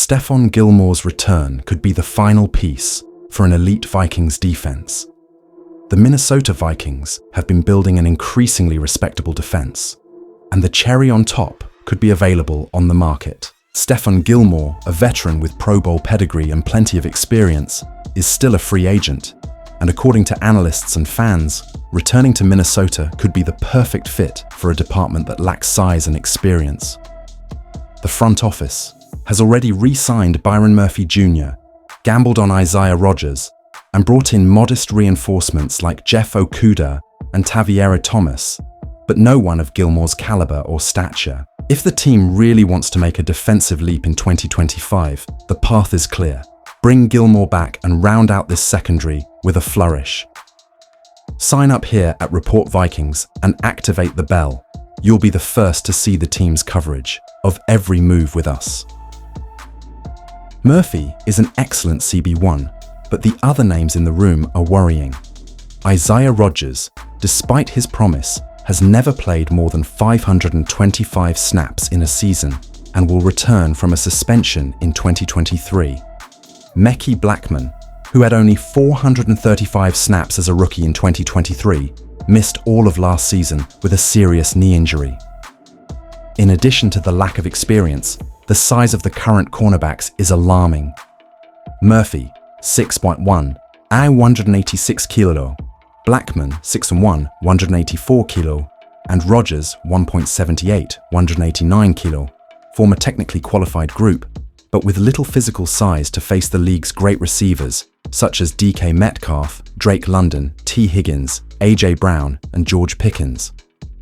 Stefon Gilmore's return could be the final piece for an elite Vikings defense. The Minnesota Vikings have been building an increasingly respectable defense, and the cherry on top could be available on the market. Stefon Gilmore, a veteran with Pro Bowl pedigree and plenty of experience, is still a free agent, and according to analysts and fans, returning to Minnesota could be the perfect fit for a department that lacks size and experience. The front office has already re-signed Byron Murphy Jr., gambled on Isaiah Rodgers, and brought in modest reinforcements like Jeff Okudah and Taviera Thomas, but no one of Gilmore's caliber or stature. If the team really wants to make a defensive leap in 2025, the path is clear. Bring Gilmore back and round out this secondary with a flourish. Sign up here at Report Vikings and activate the bell. You'll be the first to see the team's coverage of every move with us. Murphy is an excellent CB1, but the other names in the room are worrying. Isaiah Rodgers, despite his promise, has never played more than 525 snaps in a season and will return from a suspension in 2023. Mekhi Blackman, who had only 435 snaps as a rookie in 2023, missed all of last season with a serious knee injury. In addition to the lack of experience, the size of the current cornerbacks is alarming. Murphy, 6'1", 186 kilo, Blackman, 6'1", 184 kilo, and Rodgers, 1.78, 189 kilo, form a technically qualified group, but with little physical size to face the league's great receivers, such as DK Metcalf, Drake London, T. Higgins, AJ Brown, and George Pickens.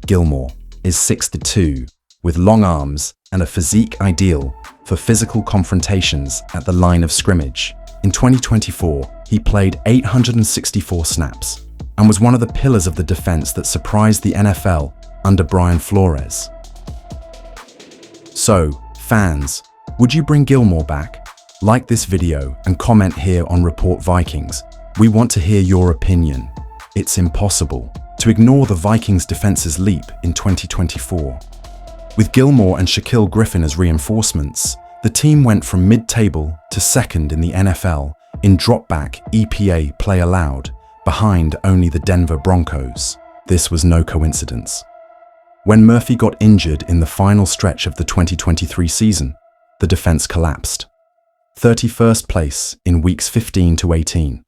Gilmore is 6'2", with long arms and a physique ideal for physical confrontations at the line of scrimmage. In 2024, he played 864 snaps and was one of the pillars of the defense that surprised the NFL under Brian Flores. So, fans, would you bring Gilmore back? Like this video and comment here on Report Vikings. We want to hear your opinion. It's impossible to ignore the Vikings' defense's leap in 2024. With Gilmore and Shaquill Griffin as reinforcements, the team went from mid-table to second in the NFL in drop-back EPA play allowed, behind only the Denver Broncos. This was no coincidence. When Murphy got injured in the final stretch of the 2023 season, the defense collapsed. 31st place in weeks 15 to 18.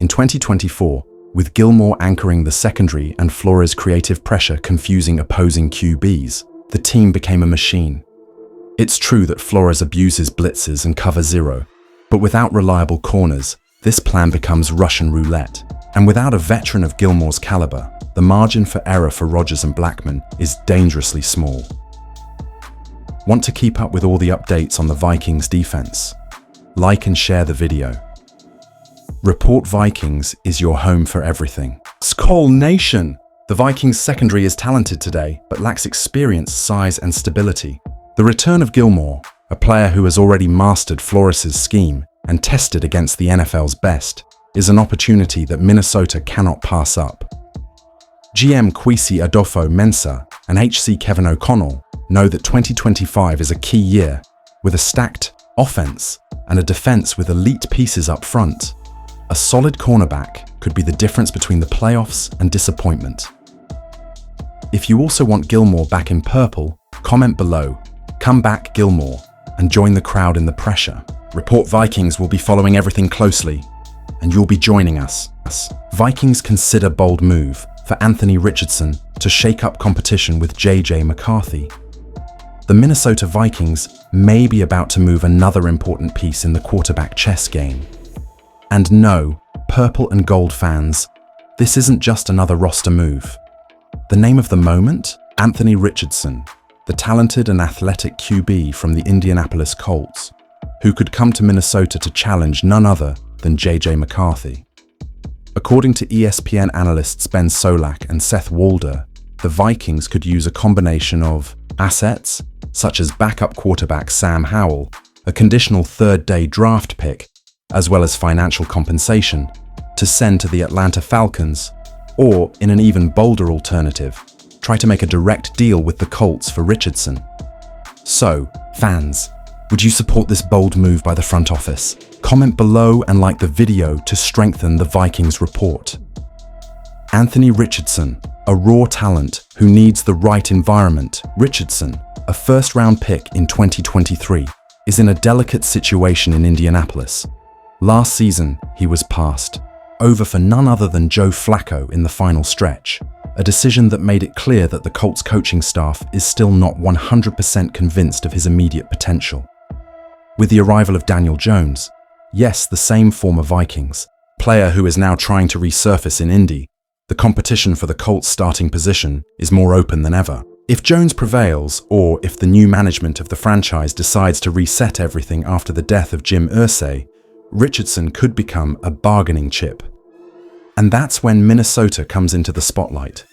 In 2024, with Gilmore anchoring the secondary and Flores' creative pressure confusing opposing QBs, the team became a machine. It's true that Flores abuses blitzes and cover zero, but without reliable corners, this plan becomes Russian roulette. And without a veteran of Gilmore's caliber, the margin for error for Rodgers and Blackman is dangerously small. Want to keep up with all the updates on the Vikings defense? Like and share the video. Report Vikings is your home for everything. Skol Nation! The Vikings secondary is talented today, but lacks experience, size, and stability. The return of Gilmore, a player who has already mastered Flores' scheme and tested against the NFL's best, is an opportunity that Minnesota cannot pass up. GM Kwesi Adolfo-Mensah and HC Kevin O'Connell know that 2025 is a key year, with a stacked offense and a defense with elite pieces up front. A solid cornerback could be the difference between the playoffs and disappointment. If you also want Gilmore back in purple, comment below, "Come back Gilmore," and join the crowd in the pressure. Report Vikings will be following everything closely, and you'll be joining us. Vikings consider bold move for Anthony Richardson to shake up competition with JJ McCarthy. The Minnesota Vikings may be about to move another important piece in the quarterback chess game. And no, purple and gold fans, this isn't just another roster move. The name of the moment? Anthony Richardson, the talented and athletic QB from the Indianapolis Colts, who could come to Minnesota to challenge none other than JJ McCarthy. According to ESPN analysts Ben Solak and Seth Walder, the Vikings could use a combination of assets, such as backup quarterback Sam Howell, a conditional third-day draft pick, as well as financial compensation, to send to the Atlanta Falcons, or, in an even bolder alternative, try to make a direct deal with the Colts for Richardson. So, fans, Would you support this bold move by the front office? Comment below and like the video to strengthen the Vikings report. Anthony Richardson, a raw talent who needs the right environment. Richardson, a first-round pick in 2023, is in a delicate situation in Indianapolis. Last season, he was passed over for none other than Joe Flacco in the final stretch, a decision that made it clear that the Colts coaching staff is still not 100% convinced of his immediate potential. With the arrival of Daniel Jones, yes, the same former Vikings player who is now trying to resurface in Indy, the competition for the Colts starting position is more open than ever. If Jones prevails, or if the new management of the franchise decides to reset everything after the death of Jim Irsay, Richardson could become a bargaining chip. And that's when Minnesota comes into the spotlight.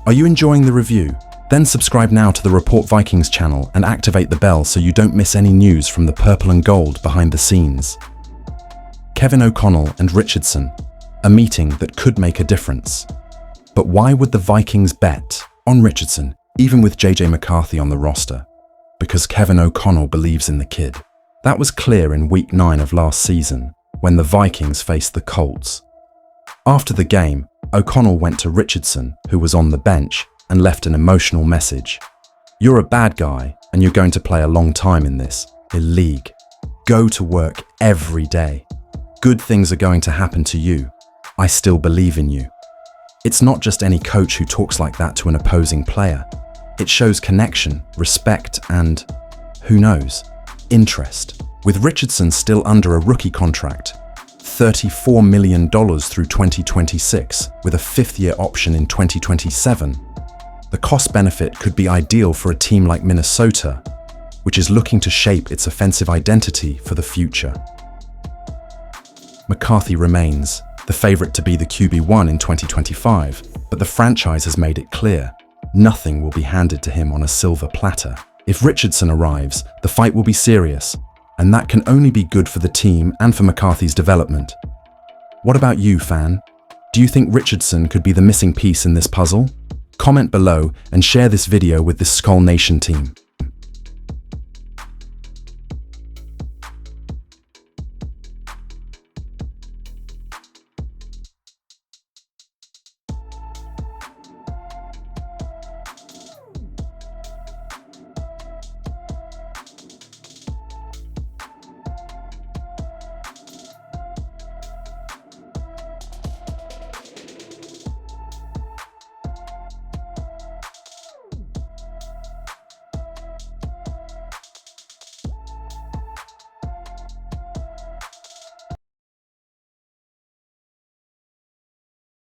Are you enjoying the review? Then subscribe now to the Report Vikings channel and activate the bell so you don't miss any news from the purple and gold behind the scenes. Kevin O'Connell and Richardson, a meeting that could make a difference. But why would the Vikings bet on Richardson, even with JJ McCarthy on the roster? Because Kevin O'Connell believes in the kid. That was clear in Week 9 of last season, when the Vikings faced the Colts. After the game, O'Connell went to Richardson, who was on the bench, and left an emotional message. "You're a bad guy, and you're going to play a long time in this league. Go to work every day. Good things are going to happen to you. I still believe in you." It's not just any coach who talks like that to an opposing player. It shows connection, respect, and, who knows, interest. With Richardson still under a rookie contract, $34 million through 2026, with a fifth-year option in 2027, the cost-benefit could be ideal for a team like Minnesota, which is looking to shape its offensive identity for the future. McCarthy remains the favorite to be the QB1 in 2025, but the franchise has made it clear nothing will be handed to him on a silver platter. If Richardson arrives, the fight will be serious, and that can only be good for the team and for McCarthy's development. What about you, fan? Do you think Richardson could be the missing piece in this puzzle? Comment below and share this video with the Skull Nation team.